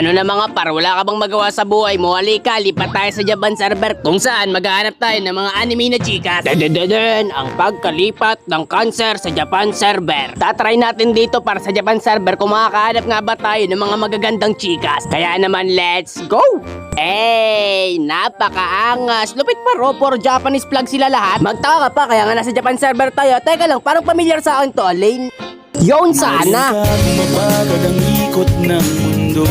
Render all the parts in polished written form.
Ano na mga par, wala ka bang magawa sa buhay mo? Halika, lipat tayo sa Japan server kung saan maghahanap tayo ng mga anime na chikas. Dadadadun, ang pagkalipat ng cancer sa Japan server. Tatry natin dito para sa Japan server kung makakahanap nga ba tayo ng mga magagandang chikas. Kaya naman, let's go! Hey, napakaangas. Lupit paro, puro Japanese flag sila lahat. Magtaka ka pa, kaya nga nasa Japan server tayo. Teka lang, parang familiar sa akin to, Lane. Yun sana. Mabagad ang ikot ng mundo.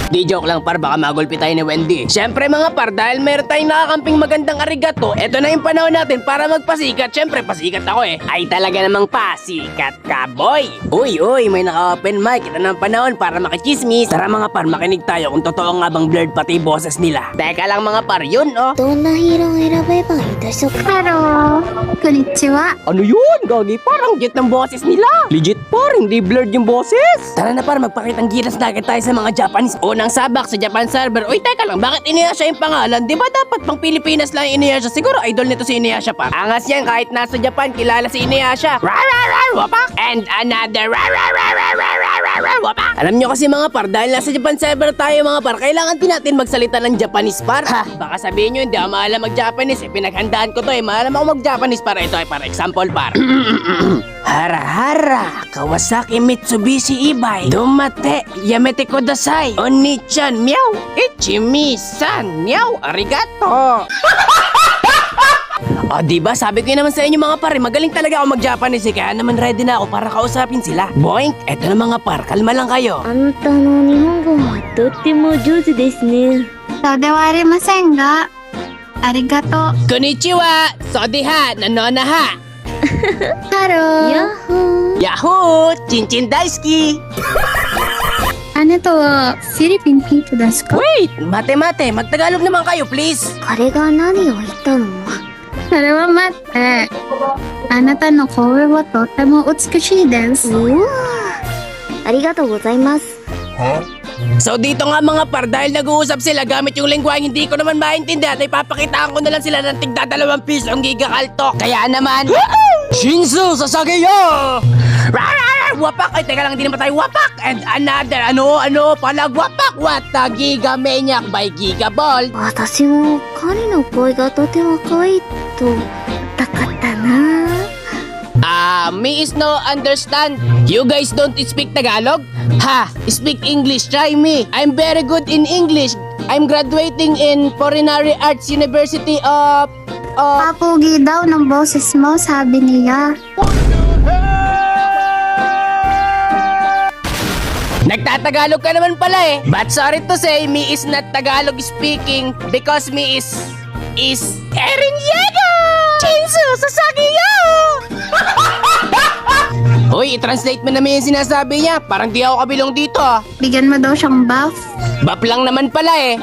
Di joke lang par, baka magulpi tayo ni Wendy. Siyempre mga par, dahil meron tayong nakakamping magandang arigato, eto na yung panahon natin para magpasikat. Siyempre pasikat ako eh. Ay talaga namang pasikat ka, boy. Uy, may naka-open mic. Ito na ang panahon para makichismis. Tara mga par, makinig tayo kung totoo nga bang blurred pati yung boses nila. Teka lang mga par, yun oh. どんなヒーローを選べばいいでしょうか。ハロー、こんにちは。 Ano yun, Gagi? Parang jet ng boses nila. Legit par, hindi blurred yung boses. Tara na par, magpakitang gilas na agad tayo sa mga Japanese. Unang sabak sa Japan server. Uy, teka lang, bakit Inuyasha yung pangalan? Di ba dapat pang Pilipinas lang yung Inuyasha? Siguro idol nito si Inuyasha par. Angas yan, kahit nasa Japan, kilala si Inuyasha. Wapak! And another wapak! Alam nyo kasi mga par, dahil nasa Japan server tayo mga par, kailangan din natin magsalita ng Japanese par. Ha, baka sabihin nyo, hindi ako maalam mag-Japanese. Pinaghandaan ko to eh. Maalam ako mag-Japanese para ito ay para example par. Hara, Kawasaki Mitsubishi e-bike. Dumate, yamete kudasai. Oni-chan, meow. Ichimi-san, meow. Arigato. O diba, sabi ko naman sa inyo mga pare, magaling talaga ako mag-Japanese eh. Kaya naman ready na ako para kausapin sila. Boink, eto na mga par, kalma lang kayo. あんたの日本語はとっても上手ですね。そうではありませんが、ありがとう。 Konnichiwa, sodiha, nanonaha. ハロー。ヤッホー。 Yahoo, chinchin daisuki. あなたはフィリピン人ですか？ Wait, mate, magtagalog naman kayo please. 彼が何を言ったの？それは待って。あなたの声はとても美しいです。うわー。ありがとうございます。 So dito nga mga par, dahil nag-uusap sila gamit yung lingwahe hindi ko naman maintindihan, ay papakitaan ko na lang sila ng tigda 2 piso ang gigakaltok. Kaya naman, Shinsu Sasageyo! Wapak! Ay teka lang, hindi naman tayo wapak! And another, ano, palag wapak! Wata Giga Maniac by Giga Ball! 私も彼の声がとても可愛いと言ったかったな。 Me is no understand. You guys don't speak Tagalog? Ha! Speak English, try me. I'm very good in English. I'm graduating in Culinary Arts University of... Papugi daw ng boses mo, sabi niya. Nagtatagalog ka naman pala eh. But sorry to say, me is not Tagalog speaking because me is Eren Yeager! Shinsu Sasageyo! Hoy, i-translate mo naman yung sinasabi niya. Parang di ako kabilong dito ah. Bigyan mo daw siyang buff. Bap lang naman pala eh.